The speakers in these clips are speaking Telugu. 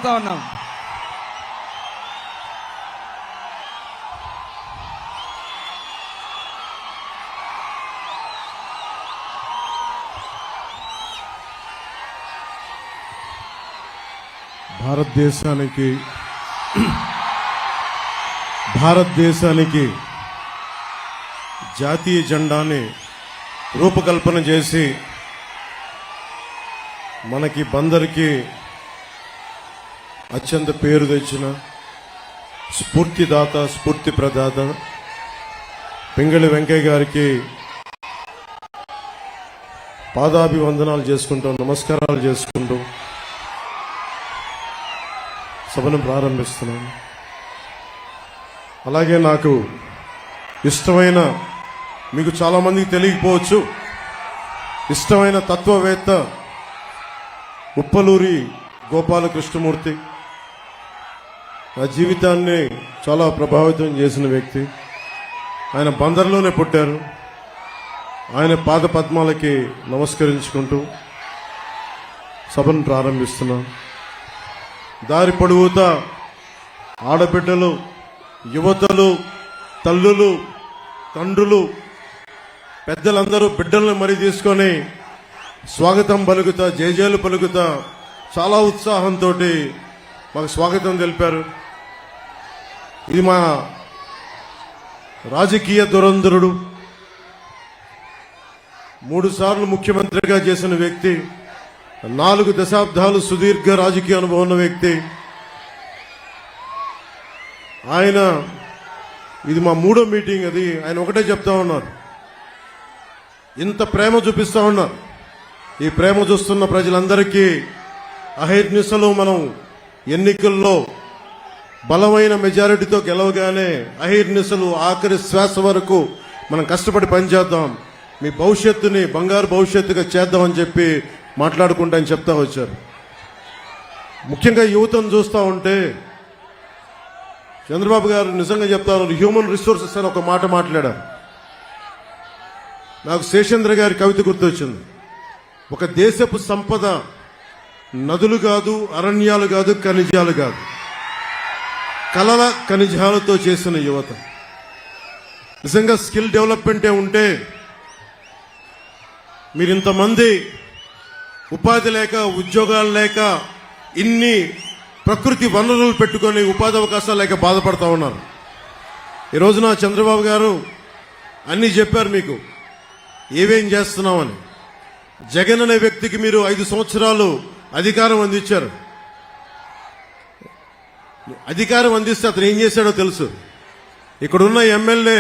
కోరుతా ఉన్నాం. భారతదేశానికి జాతీయ జెండాని రూపకల్పన చేసి మనకి బందరికి అత్యంత పేరు తెచ్చిన స్ఫూర్తిదాత, స్ఫూర్తి ప్రదాత పింగళి వెంకయ్య గారికి పాదాభివందనాలు చేసుకుంటూ, నమస్కారాలు చేసుకుంటూ సభను ప్రారంభిస్తున్నాను. అలాగే నాకు ఇష్టమైన, మీకు చాలామందికి తెలియకపోవచ్చు, ఇష్టమైన తత్వవేత్త ఉప్పలూరి గోపాలకృష్ణమూర్తి నా జీవితాన్ని చాలా ప్రభావితం చేసిన వ్యక్తి. ఆయన బందర్లోనే పుట్టారు. ఆయన పాద పద్మాలకి నమస్కరించుకుంటూ సభను ప్రారంభిస్తున్నాం. దారి పొడవుతా ఆడబిడ్డలు, యువతలు, తల్లులు, తండ్రులు, పెద్దలందరూ బిడ్డలను మరీ తీసుకొని స్వాగతం పలుకుతా, జయజయలు పలుకుతా చాలా ఉత్సాహంతో మాకు స్వాగతం తెలిపారు. ఇది మా రాజకీయ దురంధరుడు, 3 సార్లు ముఖ్యమంత్రిగా చేసిన వ్యక్తి, 4 దశాబ్దాలు సుదీర్ఘ రాజకీయ అనుభవం ఉన్న వ్యక్తి ఆయన. ఇది మా 3వ మీటింగ్. అది ఆయన ఒకటే చెప్తా ఉన్నారు, ఇంత ప్రేమ చూపిస్తా ఉన్నారు. ఈ ప్రేమ చూస్తున్న ప్రజలందరికీ అహర్నిశలు మనం ఎన్నికల్లో బలమైన మెజారిటీతో గెలవగానే అహర్నిశలు ఆఖరి శ్వాస వరకు మనం కష్టపడి పనిచేద్దాం, మీ భవిష్యత్తుని బంగారు భవిష్యత్తుగా చేద్దామని చెప్పి మాట్లాడుకుంటా అని చెప్తా వచ్చారు. ముఖ్యంగా యువతను చూస్తూ ఉంటే చంద్రబాబు గారు నిజంగా చెప్తా ఉన్నారు, హ్యూమన్ రిసోర్సెస్ అని ఒక మాట మాట్లాడారు. నాకు శేషేంద్ర గారి కవిత గుర్తొచ్చింది. ఒక దేశపు సంపద నదులు కాదు, అరణ్యాలు కాదు, ఖనిజాలు కాదు, కలల ఖనిజాలతో చేసిన యువత. నిజంగా స్కిల్ డెవలప్మెంటే ఉంటే మీరు ఇంతమంది ఉపాధి లేక, ఉద్యోగాలు లేక, ఇన్ని ప్రకృతి వనరులు పెట్టుకొని ఉపాధి అవకాశాలు లేక బాధపడతా ఉన్నారు. ఈ రోజున చంద్రబాబు గారు అన్నీ చెప్పారు మీకు ఏవేం చేస్తున్నామని. జగన్ అనే వ్యక్తికి మీరు 5 సంవత్సరాలు అధికారం అందించారు. అధికారం అందిస్తే అతను ఏం చేశాడో తెలుసు. ఇక్కడున్న ఎమ్మెల్యే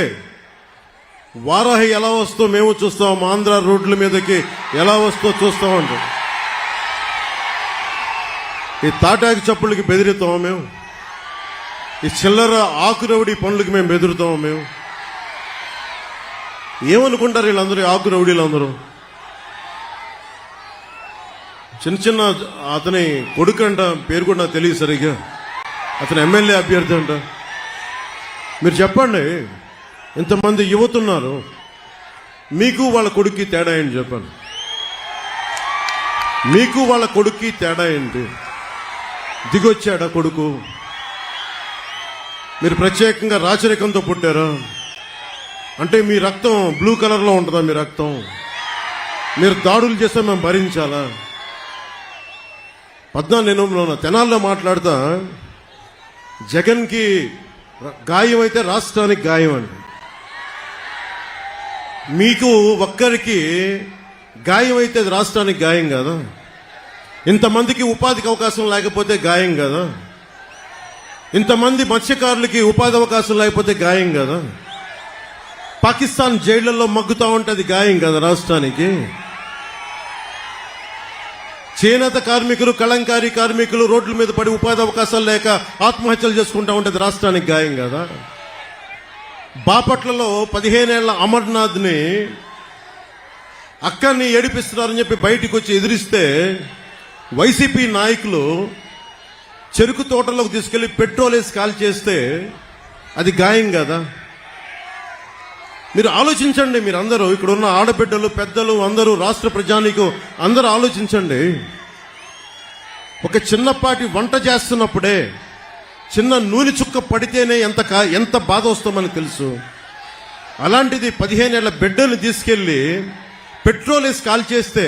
వారాహి ఎలా వస్తో మేము చూస్తాం, ఆంధ్ర రోడ్ల మీదకి ఎలా వస్తో చూస్తామంట. ఈ తాటాకి చప్పుళ్ళకి బెదిరితాము మేము, ఈ చిల్లర ఆకురౌడి పనులకి మేము బెదురుతాము మేము. ఏమనుకుంటారు వీళ్ళందరూ, ఆకు రౌడీలు అందరూ? చిన్న చిన్న అతని కొడుకు అంట, పేరు కూడా నాకు తెలియదు సరిగ్గా, అతను ఎమ్మెల్యే అభ్యర్థి అంట. మీరు చెప్పండి, ఇంతమంది యువత ఉన్నారు, మీకు వాళ్ళ కొడుక్కి తేడా ఏంటి చెప్పండి? మీకు వాళ్ళ కొడుక్కి తేడా ఏంటి? దిగొచ్చాడా కొడుకు? మీరు ప్రత్యేకంగా రాచరికంతో పుట్టారా? అంటే మీ రక్తం బ్లూ కలర్లో ఉంటుందా? మీ రక్తం మీరు దాడులు చేస్తే మేము భరించాలా? 14 తెనాల్లో మాట్లాడుతా, జగన్కి గాయం అయితే రాష్ట్రానికి గాయం అండి. మీకు ఒక్కరికి గాయం అయితే రాష్ట్రానికి గాయం కదా? ఇంతమందికి ఉపాధికి అవకాశం లేకపోతే గాయం కదా? ఇంతమంది మత్స్యకారులకి ఉపాధి అవకాశం లేకపోతే గాయం కదా? పాకిస్తాన్ జైళ్లలో మగ్గుతా ఉంటే అది గాయం కదా రాష్ట్రానికి? చేనేత కార్మికులు, కళంకారీ కార్మికులు రోడ్ల మీద పడి ఉపాధి అవకాశాలు లేక ఆత్మహత్యలు చేసుకుంటా ఉంటే రాష్ట్రానికి గాయం కదా? బాపట్లలో 15 ఏళ్ల అమర్నాథ్ని అక్కడిని ఏడిపిస్తున్నారని చెప్పి బయటికి వచ్చి ఎదిరిస్తే వైసీపీ నాయకులు చెరుకు తోటలోకి తీసుకెళ్లి పెట్రోల్ వేసి కాల్ చేస్తే అది గాయం కదా? మీరు ఆలోచించండి. మీరు అందరూ ఇక్కడ ఉన్న ఆడబిడ్డలు, పెద్దలు అందరూ, రాష్ట్ర ప్రజానీకం అందరూ ఆలోచించండి. ఒక చిన్నపాటి వంట చేస్తున్నప్పుడే చిన్న నూనె చుక్క పడితేనే ఎంత బాధ వస్తుందో మనకు తెలుసు. అలాంటిది 15 ఏళ్ల బిడ్డను తీసుకెళ్లి పెట్రోల్ వేసి కాల్ చేస్తే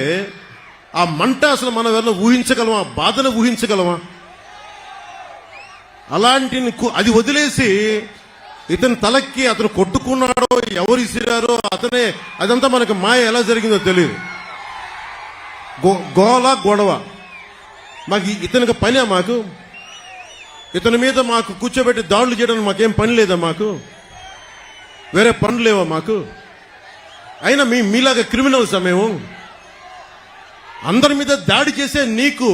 ఆ మంట అసలు మనం ఎవరైనా ఊహించగలమా? ఆ బాధను ఊహించగలమా? అలాంటి అది వదిలేసి ఇతని తలకి అతను కొట్టుకున్నాడో ఎవరు ఇసిరారో అదంతా మనకు మాయ ఎలా జరిగిందో తెలియదు. గొడవ మాకు ఇతనికి పనే? మాకు ఇతని మీద మాకు కూర్చోబెట్టి దాడులు చేయడానికి మాకేం పని లేదా? మాకు వేరే పనులు లేవా మాకు? అయినా మీలాగా క్రిమినల్స్ మేము అందరి మీద దాడి చేసే నీకు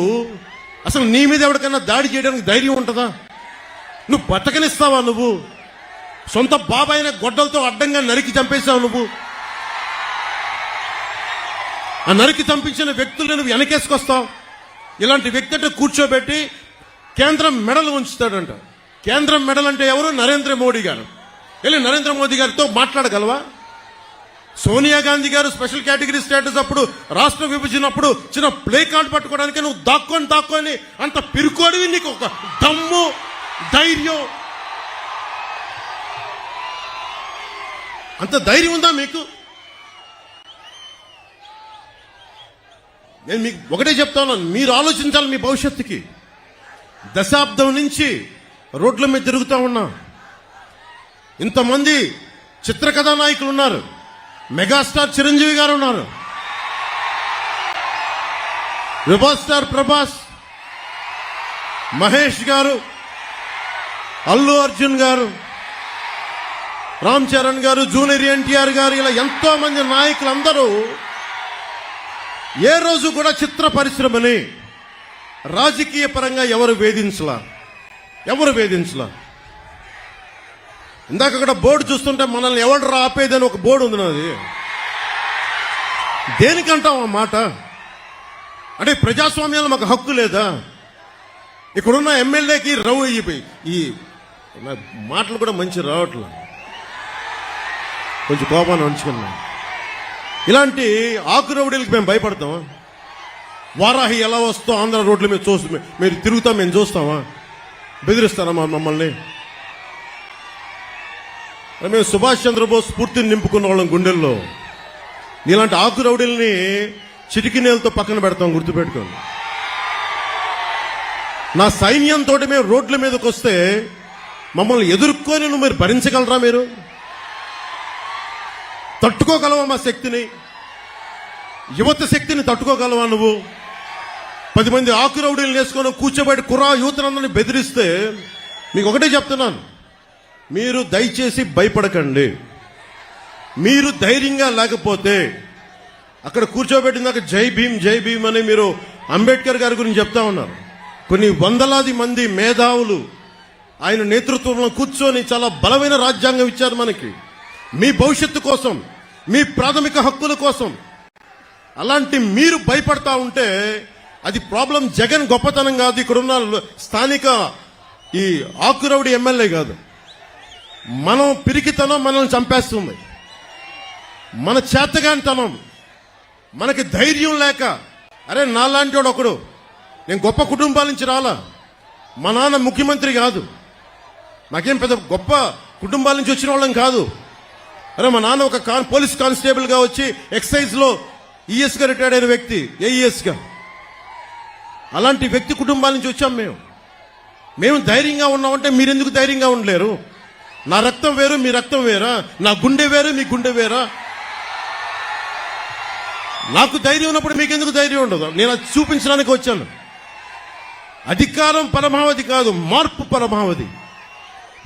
అసలు నీ మీద ఎవరికైనా దాడి చేయడానికి ధైర్యం ఉంటుందా? నువ్వు బతకనిస్తావా? నువ్వు సొంత బాబాయిన గొడ్డలతో అడ్డంగా నరికి చంపేశావు. నువ్వు ఆ నరికి చంపించిన వ్యక్తులను నువ్వు వెనకేసుకొస్తావు. ఇలాంటి వ్యక్తి అంటే కూర్చోబెట్టి కేంద్రం మెడలు ఉంచుతాడంట. కేంద్రం మెడల్ అంటే ఎవరు? నరేంద్ర మోడీ గారు. వెళ్ళి నరేంద్ర మోదీ గారితో మాట్లాడగలవా? సోనియా గాంధీ గారు స్పెషల్ కేటగిరీ స్టేటస్ అప్పుడు రాష్ట్ర విభజనప్పుడు చిన్న ప్లే కార్డు పట్టుకోవడానికి నువ్వు దాక్కొని అంత పిరుకోడివి. నీకు ఒక దమ్ము ధైర్యం, అంత ధైర్యం ఉందా మీకు? నేను మీకు ఒకటే చెప్తా ఉన్నాను, మీరు ఆలోచించాలి మీ భవిష్యత్తుకి. దశాబ్దం నుంచి రోడ్ల మీద తిరుగుతూ ఉన్నా. ఇంతమంది చిత్రకథా నాయకులు ఉన్నారు. మెగాస్టార్ చిరంజీవి గారు ఉన్నారు, రెబల్ స్టార్ ప్రభాస్, మహేష్ గారు, అల్లు అర్జున్ గారు, రామ్ చరణ్ గారు, జూనియర్ ఎన్టీఆర్ గారు, ఇలా ఎంతో మంది నాయకులందరూ ఏ రోజు కూడా చిత్ర పరిశ్రమని రాజకీయ పరంగా ఎవరు వేధించలా. ఇందాక అక్కడ బోర్డు చూస్తుంటే మనల్ని ఎవరు ఆపేదని ఒక బోర్డు ఉంది నాది. దేనికంటాం ఆ మాట? అంటే ప్రజాస్వామ్యంలో మాకు హక్కు లేదా? ఇక్కడున్న ఎమ్మెల్యేకి ఈ మాటలు కూడా మంచి రావట్లా, కొంచెం కోపాన్ని ఉంచుకున్నాం. ఇలాంటి ఆకురవుడీలకి మేము భయపడతామా? వారాహి ఎలా వస్తాం ఆంధ్ర రోడ్ల మీద చూస్తాం, మీరు తిరుగుతాం మేము చూస్తామా? బెదిరిస్తారా మమ్మల్ని? మేము సుభాష్ చంద్రబోస్ స్ఫూర్తిని నింపుకున్న వాళ్ళం గుండెల్లో. ఇలాంటి ఆకురవుడీల్ని చిటికినేలతో పక్కన పెడతాం, గుర్తుపెట్టుకోండి. నా సైన్యంతో మేము రోడ్ల మీదకి వస్తే మమ్మల్ని ఎదుర్కొని మీరు భరించగలరా? మీరు తట్టుకోగలవా? మా శక్తిని, యువత శక్తిని తట్టుకోగలవా? నువ్వు 10 మంది ఆకురౌడీలు వేసుకొని కూర్చోబెట్టి యువతనందరినీ బెదిరిస్తే మీకు ఒకటే చెప్తున్నాను, మీరు దయచేసి భయపడకండి. మీరు ధైర్యంగా లేకపోతే అక్కడ కూర్చోబెట్టిందాక జై భీమ్ అని మీరు అంబేద్కర్ గారి గురించి చెప్తా ఉన్నారు. కొన్ని వందలాది మంది మేధావులు ఆయన నేతృత్వంలో కూర్చొని చాలా బలమైన రాజ్యాంగం ఇచ్చారు మనకి, మీ భవిష్యత్తు కోసం, మీ ప్రాథమిక హక్కుల కోసం. అలాంటి మీరు భయపడతా ఉంటే అది ప్రాబ్లం జగన్ గొప్పతనం కాదు, ఇక్కడున్న స్థానిక ఈ ఆకురౌడి ఎమ్మెల్యే కాదు. మనం పిరికితనం మనల్ని చంపేస్తుంది, మన చేతగానితనం, మనకి ధైర్యం లేక. అరే నాలాంటి వాడు ఒకడు, నేను గొప్ప కుటుంబాల నుంచి రాలా, మా నాన్న ముఖ్యమంత్రి కాదు, నాకేం పెద్ద గొప్ప కుటుంబాల నుంచి వచ్చిన వాళ్ళం కాదు. అరే మా నాన్న ఒక పోలీస్ కానిస్టేబుల్ గా వచ్చి ఎక్సైజ్ లో ఈఎస్ గా రిటైర్డ్ అయిన వ్యక్తి, ఏఈఎస్ గా. అలాంటి వ్యక్తి కుటుంబాల నుంచి వచ్చాం మేము ధైర్యంగా ఉన్నామంటే మీరెందుకు ధైర్యంగా ఉండలేరు? నా రక్తం వేరు, మీ రక్తం వేరా? నా గుండె వేరు, మీ గుండె వేరా? నాకు ధైర్యం ఉన్నప్పుడు మీకెందుకు ధైర్యం ఉండదు? నేను అది చూపించడానికి వచ్చాను. అధికారం పరమావధి కాదు, మార్పు పరమావధి.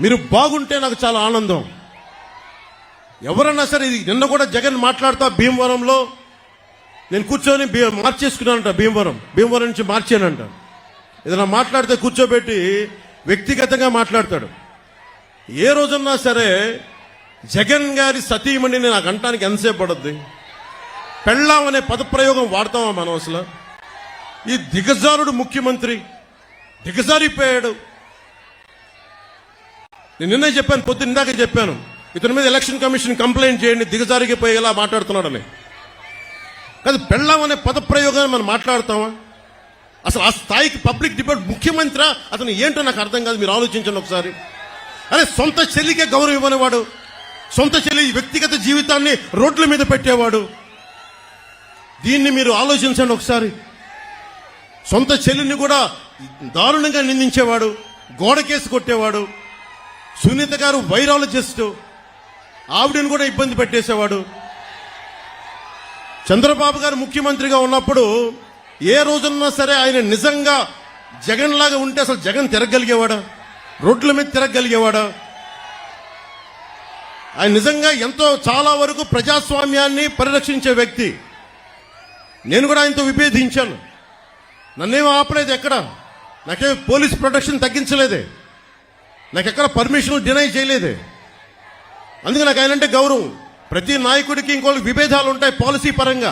మీరు బాగుంటే నాకు చాలా ఆనందం. ఎవరన్నా సరే, ఇది నిన్న కూడా జగన్ మాట్లాడుతా భీమవరంలో నేను కూర్చొని మార్చేసుకున్నానంట. భీమవరం నుంచి మార్చానంట. ఏదైనా మాట్లాడితే కూర్చోబెట్టి వ్యక్తిగతంగా మాట్లాడతాడు. ఏ రోజున్నా సరే జగన్ గారి సతీమణిని నాకు అంటానికి ఎంతసేపు పడుద్ది? పెళ్ళాం అనే పదప్రయోగం వాడతామా మనం అసలు? ఈ దిగజారుడు ముఖ్యమంత్రి దిగజారిపోయాడు. నేను నిన్నే చెప్పాను, పొద్దున్న ఇందాక చెప్పాను, ఇతని మీద ఎలక్షన్ కమిషన్ కంప్లైంట్ చేయండి, అసలు ఆ స్థాయికి పబ్లిక్ డిబేట్ ముఖ్యమంత్రి అతను ఏంటో నాకు అర్థం కాదు. మీరు ఆలోచించండి ఒకసారి. అరే సొంత చెల్లికే గౌరవం ఇవ్వనివాడు, సొంత చెల్లి వ్యక్తిగత జీవితాన్ని రోడ్ల మీద పెట్టేవాడు. దీన్ని మీరు ఆలోచించండి ఒకసారి. సొంత చెల్లిని కూడా దారుణంగా నిందించేవాడు, గోడకేసి కొట్టేవాడు. సునీత గారు వైరాలజిస్ట్, ఆవిడని కూడా ఇబ్బంది పెట్టేసేవాడు. చంద్రబాబు గారు ముఖ్యమంత్రిగా ఉన్నప్పుడు ఏ రోజున్నా సరే ఆయన నిజంగా జగన్ లాగా ఉంటే అసలు జగన్ తిరగలిగేవాడా? రోడ్ల మీద తిరగలిగేవాడా? ఆయన నిజంగా ఎంతో చాలా వరకు ప్రజాస్వామ్యాన్ని పరిరక్షించే వ్యక్తి. నేను కూడా ఆయనతో విభేదించాను. నన్నేమో ఆపలేదు, ఎక్కడ నాకే పోలీస్ ప్రొటెక్షన్ తగ్గించలేదే, నాకెక్కడ పర్మిషన్ డినై చేయలేదే. అందుకే నాకు ఆయన అంటే గౌరవం. ప్రతి నాయకుడికి ఇంకోళ్ళకి విభేదాలు ఉంటాయి పాలసీ పరంగా,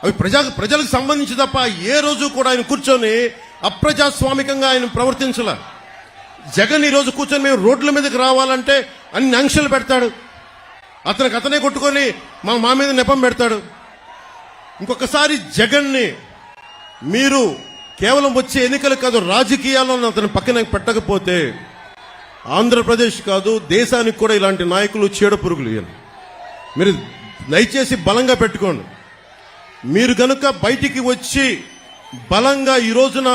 అవి ప్రజలకు సంబంధించి తప్ప ఏ రోజు కూడా ఆయన కూర్చొని అప్రజాస్వామికంగా ఆయన ప్రవర్తించాల. జగన్ ఈ రోజు కూర్చొని మేము రోడ్ల మీదకి రావాలంటే అన్ని ఆంక్షలు పెడతాడు, అతనే కొట్టుకొని మా మీద నెపం పెడతాడు. ఇంకొకసారి జగన్ని మీరు కేవలం వచ్చే ఎన్నికలు కాదు, రాజకీయాల్లో అతను పక్కన పెట్టకపోతే ఆంధ్రప్రదేశ్ కాదు దేశానికి కూడా ఇలాంటి నాయకులు చీడ పురుగులు. మీరు దయచేసి బలంగా పెట్టుకోండి. మీరు గనుక బయటికి వచ్చి బలంగా ఈ రోజున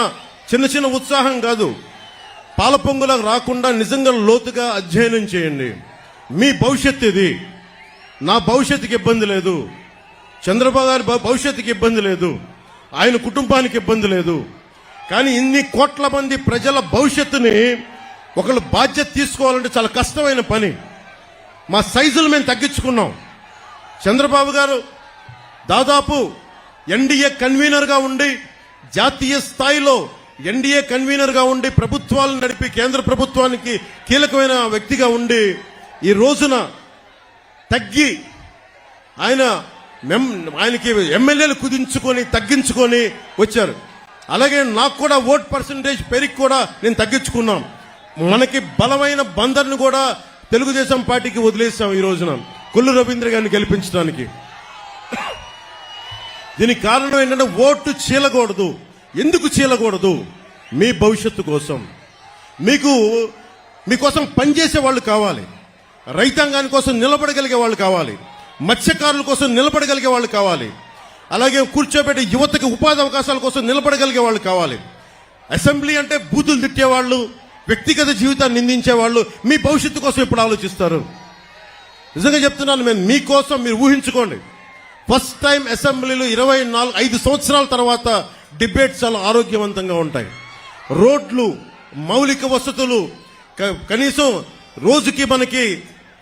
చిన్న చిన్న ఉత్సాహం కాదు, పాలపొంగులకు రాకుండా నిజంగా లోతుగా అధ్యయనం చేయండి. మీ భవిష్యత్తు ఇది. నా భవిష్యత్తుకి ఇబ్బంది లేదు, చంద్రబాబు గారి భవిష్యత్తుకి ఇబ్బంది లేదు, ఆయన కుటుంబానికి ఇబ్బంది లేదు. కానీ ఇన్ని కోట్ల మంది ప్రజల భవిష్యత్తుని ఒకళ్ళు బాధ్యత తీసుకోవాలంటే చాలా కష్టమైన పని. మా సైజులు మేము తగ్గించుకున్నాం. చంద్రబాబు గారు దాదాపు ఎన్డీఏ కన్వీనర్గా ఉండి, జాతీయ స్థాయిలో ఎన్డీఏ కన్వీనర్గా ఉండి ప్రభుత్వాలను నడిపి కేంద్ర ప్రభుత్వానికి కీలకమైన వ్యక్తిగా ఉండి ఈ రోజున తగ్గి ఆయనకి ఎమ్మెల్యేలు కుదించుకొని తగ్గించుకొని వచ్చారు. అలాగే నాకు కూడా ఓట్ పర్సంటేజ్ పెరిగి కూడా నేను తగ్గించుకున్నాం. మనకి బలమైన బందర్ను కూడా తెలుగుదేశం పార్టీకి వదిలేసాం ఈ రోజున కొల్లు రవీంద్ర గారిని గెలిపించడానికి. దీనికి కారణం ఏంటంటే ఓటు చీలకూడదు. ఎందుకు చీలకూడదు? మీ భవిష్యత్తు కోసం, మీకోసం పనిచేసే వాళ్ళు కావాలి, రైతాంగాని కోసం నిలబడగలిగే వాళ్ళు కావాలి, మత్స్యకారుల కోసం నిలబడగలిగే వాళ్ళు కావాలి, అలాగే కూర్చోబెట్టే యువతకు ఉపాధి అవకాశాల కోసం నిలబడగలిగే వాళ్ళు కావాలి. అసెంబ్లీ అంటే బూతులు తిట్టేవాళ్ళు, వ్యక్తిగత జీవితాన్ని నిందించేవాళ్ళు మీ భవిష్యత్తు కోసం ఎప్పుడు ఆలోచిస్తారు? నిజంగా చెప్తున్నాను, మేము మీకోసం మీరు ఊహించుకోండి. ఫస్ట్ టైం అసెంబ్లీలో 5 సంవత్సరాల తర్వాత డిబేట్స్ చాలా ఆరోగ్యవంతంగా ఉంటాయి. రోడ్లు, మౌలిక వసతులు, కనీసం రోజుకి మనకి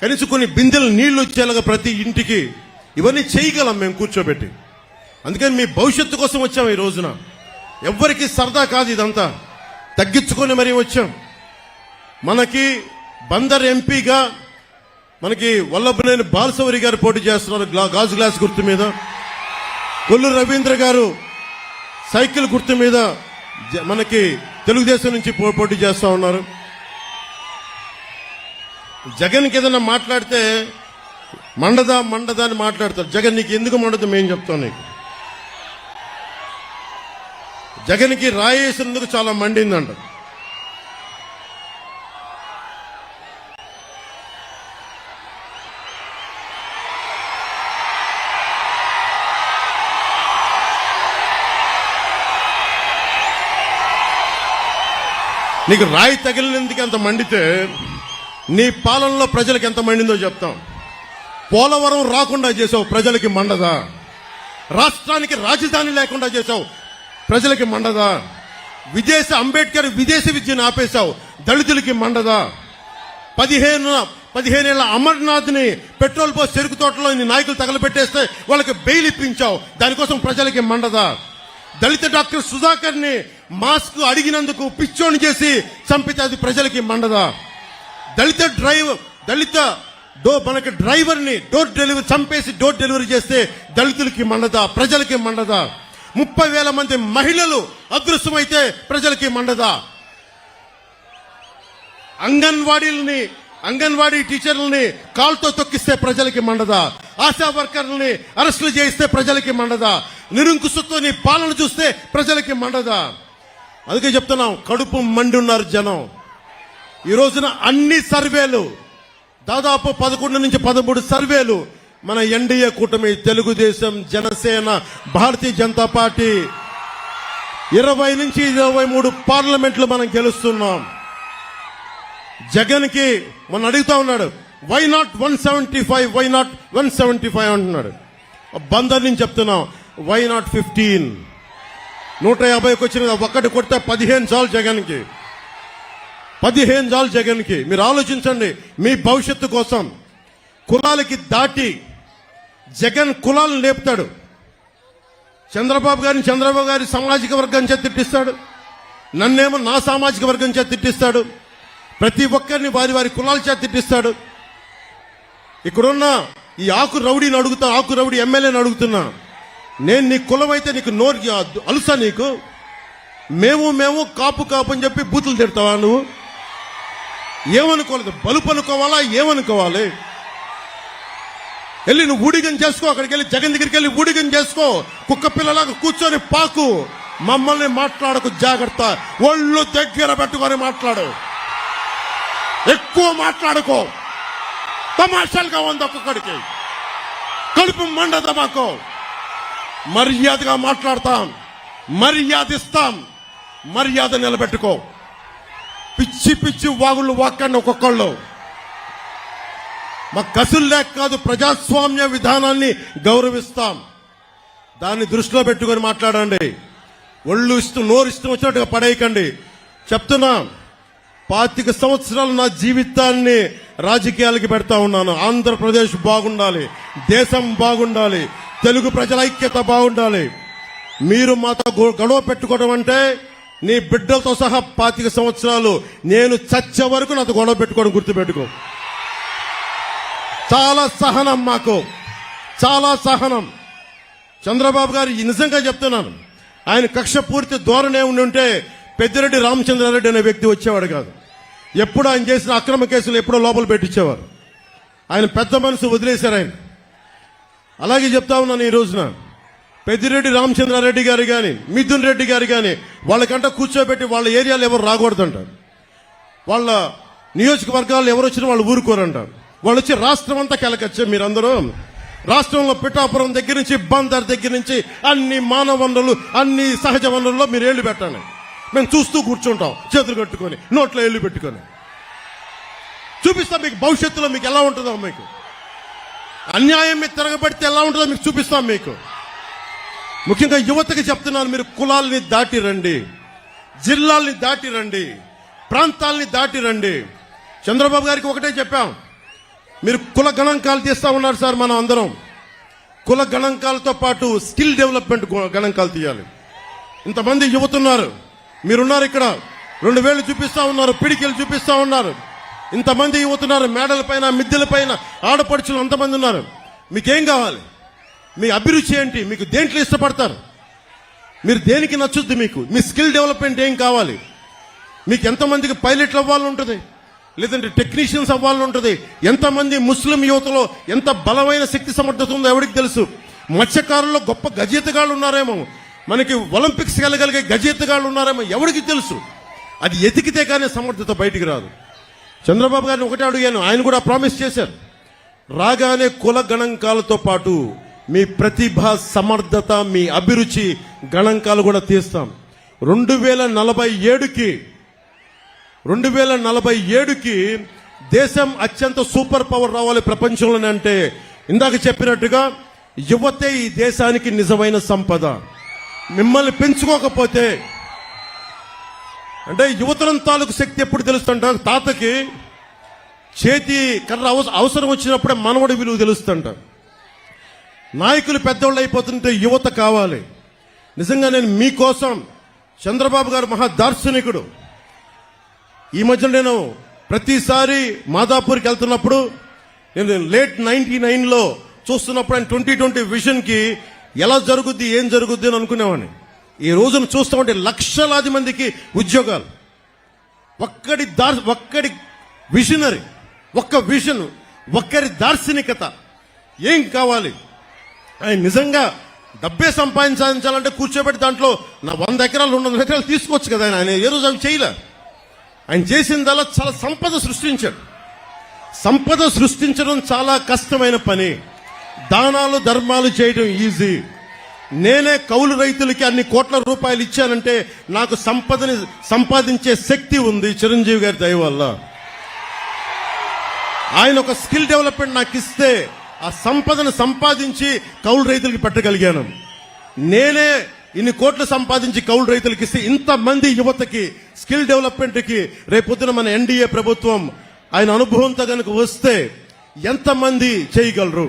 కనీసం కొన్ని బిందెలు నీళ్లు వచ్చేలాగా ప్రతి ఇంటికి ఇవన్నీ చేయగలం మేము కూర్చోబెట్టి. అందుకని మీ భవిష్యత్తు కోసం వచ్చాం ఈ రోజున. ఎవ్వరికి సరదా కాదు, ఇదంతా తగ్గించుకొని మరీ వచ్చాం. మనకి బందర్ ఎంపీగా మనకి వల్లభనేని బాలశౌరి గారు పోటీ చేస్తున్నారు గాజు గ్లాస్ గుర్తు మీద, కొల్లు రవీంద్ర గారు సైకిల్ గుర్తు మీద మనకి తెలుగుదేశం నుంచి పోటీ చేస్తా ఉన్నారు. జగన్కి ఏదైనా మాట్లాడితే మండదా అని మాట్లాడతారు. జగన్ నీకు ఎందుకు మండదు మేము చెప్తాం నీకు. జగన్కి రాయేసినందుకు చాలా మండిందంట. నీకు రాయి తగిలినందుకు ఎంత మండితే నీ పాలనలో ప్రజలకు ఎంత మండిందో చెప్తాం. పోలవరం రాకుండా చేసావు, ప్రజలకి మండదా? రాష్ట్రానికి రాజధాని లేకుండా చేసావు, ప్రజలకి మండదా? అంబేద్కర్ విదేశీ విద్యను ఆపేశావు, దళితులకి మండదా? 15 ఏళ్ల అమర్నాథ్ ని పెట్రోల్ పోసి చెరుకు తోటలో నాయకులు తగలబెట్టేస్తే వాళ్ళకి బెయిల్ ఇప్పించావు, దానికోసం ప్రజలకి మండదా? దళిత డాక్టర్ సుధాకర్ ని మాస్క్ అడిగినందుకు పిచ్చోని చేసి చంపితే అది ప్రజలకి మండదా? మనకి డ్రైవర్ ని చంపేసి డోర్ డెలివరీ చేస్తే దళితులకి మండదా? ప్రజలకి మండదా? 30,000 మంది మహిళలు అదృశ్యమైతే ప్రజలకి మండదా? అంగన్వాడీ టీచర్లని కాల్తో తొక్కిస్తే ప్రజలకి మండదా? ఆశా వర్కర్లని అరెస్టులు చేయిస్తే ప్రజలకి మండదా? నిరంకుశతో నీ పాలన చూస్తే ప్రజలకి మండదా? అందుకే చెప్తున్నాం, కడుపు మండి ఉన్నారు జనం. ఈ రోజున అన్ని సర్వేలు దాదాపు 11 నుంచి 13 సర్వేలు మన ఎన్డీఏ కూటమి, తెలుగుదేశం, జనసేన, భారతీయ జనతా పార్టీ 20 నుంచి 23 పార్లమెంట్లు మనం గెలుస్తున్నాం. జగన్ కి మొన్న అడుగుతా ఉన్నాడు, వై నాట్ 175, వై నాట్ 175 అంటున్నాడు. బందర్ నుంచి చెప్తున్నాం, వై నాట్ 15? 150కి వచ్చిన ఒక్కటి కొడితే 15 చాలు జగన్కి, 15 చాలు జగన్కి. మీరు ఆలోచించండి, మీ భవిష్యత్తు కోసం. కులాలకి దాటి జగన్ కులాలను లేపుతాడు. చంద్రబాబు గారి సామాజిక వర్గం చేత తిట్టిస్తాడు, నన్నేమో నా సామాజిక వర్గం చేత తిట్టిస్తాడు, ప్రతి ఒక్కరిని వారి వారి కులాల చేత తిట్టిస్తాడు. ఇక్కడున్న ఈ ఆకు రౌడీని అడుగుతా, ఆకు రౌడీ ఎమ్మెల్యేని అడుగుతున్నా, నేను నీ కులం అయితే నీకు నోరు అలుసా? నీకు మేము కాపు అని చెప్పి బూతులు తిడతావా? నువ్వు ఏమనుకోలేదు, బలుపు అనుకోవాలా? ఏమనుకోవాలి? వెళ్ళి నువ్వు ఊడిగం చేసుకో, అక్కడికి వెళ్ళి జగన్ దగ్గరికి వెళ్ళి ఊడిగం చేసుకో, కుక్క పిల్లలాగా కూర్చొని పాకు. మమ్మల్ని మాట్లాడకు, జాగ్రత్త. ఒళ్ళు దగ్గర పెట్టుకొని మాట్లాడు, ఎక్కువ మాట్లాడుకో. తమాషాలుగా ఉంది ఒక్కొక్కడికి, కడుపు మండద మాకు. మర్యాదగా మాట్లాడతాం, మర్యాద ఇస్తాం, మర్యాద నిలబెట్టుకో. పిచ్చి పిచ్చి వాగుళ్ళు వాక్కండి ఒక్కొక్కళ్ళు. మా కసులు లేక కాదు, ప్రజాస్వామ్య విధానాన్ని గౌరవిస్తాం. దాన్ని దృష్టిలో పెట్టుకొని మాట్లాడండి. ఒళ్ళు నోరు ఇష్టం వచ్చినట్టుగా పడేయకండి. చెప్తున్నా, 25 సంవత్సరాలు నా జీవితాన్ని రాజకీయాలకి పెడతా ఉన్నాను. ఆంధ్రప్రదేశ్ బాగుండాలి, దేశం బాగుండాలి, తెలుగు ప్రజల ఐక్యత బాగుండాలి. మీరు మాతో గొడవ పెట్టుకోవడం అంటే నీ బిడ్డలతో సహా 25 సంవత్సరాలు నేను చచ్చే వరకు నాతో గొడవ పెట్టుకోవడం గుర్తుపెట్టుకో. చాలా సహనం మాకు, చాలా సహనం. చంద్రబాబు గారు నిజంగా చెప్తున్నాను, ఆయన కక్ష పూర్తి ధోరణే ఉంటే పెద్దిరెడ్డి రామచంద్రారెడ్డి అనే వ్యక్తి వచ్చేవాడు కాదు. ఎప్పుడు ఆయన చేసిన అక్రమ కేసులు ఎప్పుడో లోపల పెట్టించేవారు. ఆయన పెద్ద మనసు వదిలేశారు ఆయన. అలాగే చెప్తా ఉన్నాను, ఈ రోజున పెద్దిరెడ్డి రామచంద్రారెడ్డి గారు కానీ, మిథున్ రెడ్డి గారు కానీ, వాళ్ళకంట కూర్చోబెట్టి వాళ్ళ ఏరియాలో ఎవరు రాకూడదంటారు. వాళ్ళ నియోజకవర్గాలు ఎవరు వచ్చినా వాళ్ళు ఊరుకోరంటారు. వాళ్ళు వచ్చి రాష్ట్రం అంతా కెలకొచ్చే మీరందరూ రాష్ట్రంలో పిఠాపురం దగ్గర నుంచి బందర్ దగ్గర నుంచి అన్ని మానవ వనరులు, అన్ని సహజ వనరుల్లో మీరు ఏళ్లు పెట్టండి. మేము చూస్తూ కూర్చుంటాం, చేతులు కట్టుకొని, నోట్లో ఏళ్లు పెట్టుకొని. చూపిస్తాం మీకు భవిష్యత్తులో మీకు ఎలా ఉంటుందో, మీకు అన్యాయం మీద తిరగబడితే ఎలా ఉంటుందో మీకు చూపిస్తాం. మీకు ముఖ్యంగా యువతకి చెప్తున్నాను, మీరు కులాలని దాటి రండి, జిల్లాల్ని దాటి రండి, ప్రాంతాలని దాటి రండి. చంద్రబాబు గారికి ఒకటే చెప్పాం, మీరు కుల గణాంకాలు తీస్తా ఉన్నారు సార్. మనం అందరం కుల గణాంకాలతో పాటు స్కిల్ డెవలప్మెంట్ గణాంకాలు తీయాలి. ఇంతమంది యువతున్నారు, మీరున్నారు ఇక్కడ, 2 వేలు చూపిస్తా ఉన్నారు, పిడికిలు చూపిస్తా ఉన్నారు. ఇంతమంది యువతున్నారు, మేడల పైన, మిద్దెల పైన ఆడపడుచులు అంతమంది ఉన్నారు. మీకేం కావాలి? మీ అభిరుచి ఏంటి? మీకు దేంట్లో ఇష్టపడతారు? మీరు దేనికి నచ్చుద్ది? మీకు మీ స్కిల్ డెవలప్మెంట్ ఏం కావాలి? మీకు ఎంతమందికి పైలట్లు అవ్వాలని ఉంటుంది, లేదంటే టెక్నీషియన్స్ అవ్వాలని ఉంటుంది. ఎంతమంది ముస్లిం యువతలో ఎంత బలమైన శక్తి సమర్థత ఉందో ఎవరికి తెలుసు? మత్స్యకారుల్లో గొప్ప గజేతగాళ్ళు ఉన్నారేమో, మనకి ఒలింపిక్స్ వెళ్ళగలిగే గజేతగాళ్ళు ఉన్నారేమో, ఎవరికి తెలుసు? అది ఎతికితే కానీ సమర్థత బయటికి రాదు. చంద్రబాబు గారిని ఒకటే అడిగాను, ఆయన కూడా ప్రామిస్ చేశారు, రాగానే కుల గణాంకాలతో పాటు మీ ప్రతిభ, సమర్థత, మీ అభిరుచి గణాంకాలు కూడా తీస్తాం. 2047కి దేశం అత్యంత సూపర్ పవర్ రావాలి ప్రపంచంలోనే. అంటే ఇందాక చెప్పినట్టుగా యువతే ఈ దేశానికి నిజమైన సంపద. మిమ్మల్ని పెంచుకోకపోతే, అంటే యువతరం తాలూకు శక్తి ఎప్పుడు తెలుస్తుంట? తాతకి చేతి కర్ర అవసరం వచ్చినప్పుడే మనవడి విలువ తెలుస్తుంట. నాయకులు పెద్దోళ్ళు అయిపోతుంటే యువత కావాలి. నిజంగా నేను మీకోసం, చంద్రబాబు గారు మహా దార్శనికుడు. ఈ మధ్య నేను ప్రతిసారి మాదాపూర్కి వెళ్తున్నప్పుడు, నేను లేట్ 99లో చూస్తున్నప్పుడు ఆయన 2020 విజన్ కి ఎలా జరుగుద్ది, ఏం జరుగుద్ది అని అనుకునేవాడిని. ఈ రోజును చూస్తూ ఉంటే లక్షలాది మందికి ఉద్యోగాలు. ఒక్కడి విజనరీ, ఒక్క విజన్, ఒక్కరి దార్శనికత. ఏం కావాలి? ఆయన నిజంగా డబ్బే సంపాదించాలంటే కూర్చోబెట్టి దాంట్లో నా 100 ఎకరాలు 200 ఎకరాలు తీసుకోవచ్చు కదా ఆయన ఏ రోజు అవి చేయలే. ఆయన చేసిందల్లా చాలా సంపద సృష్టించాడు. సంపద సృష్టించడం చాలా కష్టమైన పని. దానాలు ధర్మాలు చేయడం ఈజీ. నేనే కౌలు రైతులకి అన్ని కోట్ల రూపాయలు ఇచ్చానంటే నాకు సంపదని సంపాదించే శక్తి ఉంది చిరంజీవి గారి దయ వల్ల. ఆయన ఒక స్కిల్ డెవలప్మెంట్ నాకు ఇస్తే ఆ సంపదను సంపాదించి కౌలు రైతులకి పెట్టగలిగాను. నేనే ఇన్ని కోట్లు సంపాదించి కౌలు రైతులకి ఇస్తే ఇంతమంది యువతకి స్కిల్ డెవలప్మెంట్ కి రేపొద్దున మన ఎన్డీఏ ప్రభుత్వం ఆయన అనుభవంతో కనుక వస్తే ఎంతమంది చేయగలరు.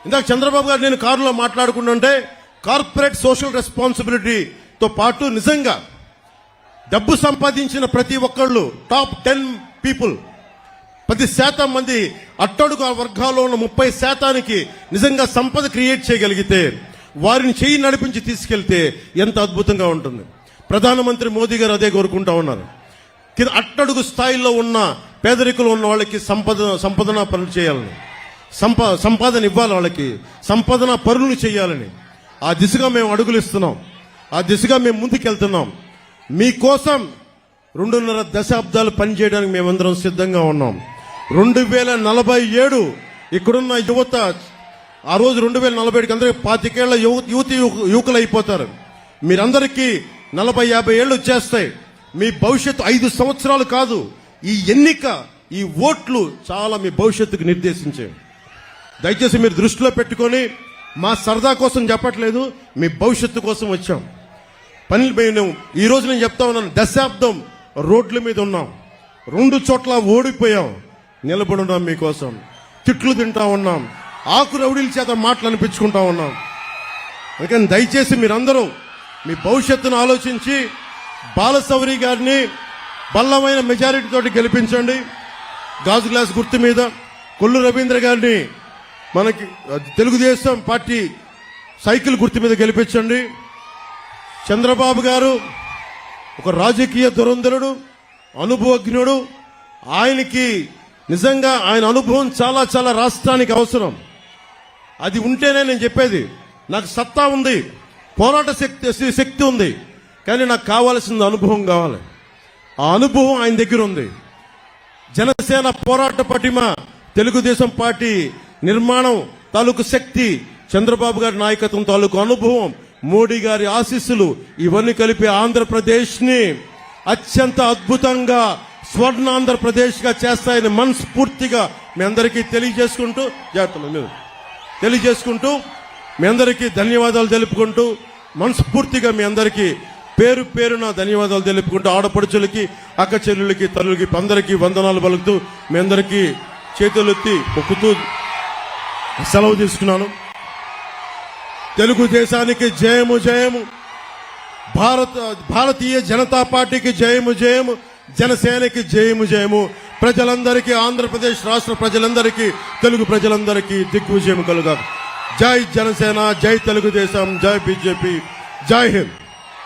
ఇందాక చంద్రబాబు గారు నేను కారులో మాట్లాడుకుంటుంటే కార్పొరేట్ సోషల్ రెస్పాన్సిబిలిటీతో పాటు నిజంగా డబ్బు సంపాదించిన ప్రతి ఒక్కళ్ళు టాప్ 10 పీపుల్ 10% మంది అట్టడుగు వర్గాల్లో ఉన్న 30% నిజంగా సంపద క్రియేట్ చేయగలిగితే వారిని చేయి నడిపించి తీసుకెళ్తే ఎంత అద్భుతంగా ఉంటుంది. ప్రధానమంత్రి మోదీ గారు అదే కోరుకుంటా ఉన్నారు. అట్టడుగు స్థాయిలో ఉన్న పేదరికులు ఉన్న వాళ్ళకి సంపదన పనులు చేయాలని, సంపాదన ఇవ్వాలి, వాళ్ళకి సంపాదన పనులు చేయాలని ఆ దిశగా మేము అడుగులు ఇస్తున్నాం. ఆ దిశగా మేము ముందుకెళ్తున్నాం. మీకోసం 2.5 దశాబ్దాలు పనిచేయడానికి మేమందరం సిద్ధంగా ఉన్నాం. 2047 ఇక్కడున్న యువత ఆ రోజు 2047కి అందరికీ 25 ఏళ్ల యువకులు అయిపోతారు. మీరందరికీ 40-50 ఏళ్ళు వచ్చేస్తాయి. మీ భవిష్యత్తు 5 సంవత్సరాలు కాదు. ఈ ఎన్నిక, ఈ ఓట్లు చాలా మీ భవిష్యత్తుకు నిర్దేశించే. దయచేసి మీరు దృష్టిలో పెట్టుకొని, మా సరదా కోసం చెప్పట్లేదు, మీ భవిష్యత్తు కోసం వచ్చాం. పని ఈ రోజు నేను చెప్తా ఉన్నాను, దశాబ్దం రోడ్ల మీద ఉన్నాం, 2 చోట్ల ఓడిపోయాం, నిలబడున్నాం మీకోసం. తిట్లు తింటా ఉన్నాం, ఆకు రౌడీల చేత మాటలు అనిపించుకుంటా ఉన్నాం. అందుకని దయచేసి మీరందరూ మీ భవిష్యత్తును ఆలోచించి బాలశౌరి గారిని బలమైన మెజారిటీ తోటి గెలిపించండి. గాజు గ్లాస్ గుర్తు మీద కొల్లు రవీంద్ర గారిని మనకి తెలుగుదేశం పార్టీ సైకిల్ గుర్తు మీద గెలిపించండి. చంద్రబాబు గారు ఒక రాజకీయ దురంధరుడు, అనుభవజ్ఞుడు. ఆయనకి నిజంగా ఆయన అనుభవం చాలా చాలా రాష్ట్రానికి అవసరం. అది ఉంటేనే నేను చెప్పేది, నాకు సత్తా ఉంది, పోరాట శక్తి ఉంది, కానీ నాకు కావాల్సిన అనుభవం కావాలి. ఆ అనుభవం ఆయన దగ్గర ఉంది. జనసేన పోరాట పటిమ, తెలుగుదేశం పార్టీ నిర్మాణం తాలూకు శక్తి, చంద్రబాబు గారి నాయకత్వం తాలూకు అనుభవం, మోడీ గారి ఆశీస్సులు ఇవన్నీ కలిపి ఆంధ్రప్రదేశ్ ని అత్యంత అద్భుతంగా స్వర్ణాంధ్రప్రదేశ్ గా చేస్తాయని మనస్ఫూర్తిగా మీ అందరికీ తెలియజేసుకుంటూ మీ అందరికీ ధన్యవాదాలు తెలుపుకుంటూ, మనస్ఫూర్తిగా మీ అందరికీ పేరు పేరున ధన్యవాదాలు తెలుపుకుంటూ, ఆడపడుచులకి, అక్క చెల్లెలకి, తల్లులకి అందరికీ వందనాలు పలుకుతూ మీ అందరికీ చేతులెత్తి మొక్కుతూ సెలవు తీసుకున్నాను. తెలుగుదేశానికి జయము జయము, భారతీయ జనతా పార్టీకి జయము జయము, జనసేనకి జయము జయము. ప్రజలందరికీ, ఆంధ్రప్రదేశ్ రాష్ట్ర ప్రజలందరికీ, తెలుగు ప్రజలందరికీ దిగ్విజయం కలుగా. జై జనసేన, జై తెలుగుదేశం, జై బీజేపీ, జై హింద్.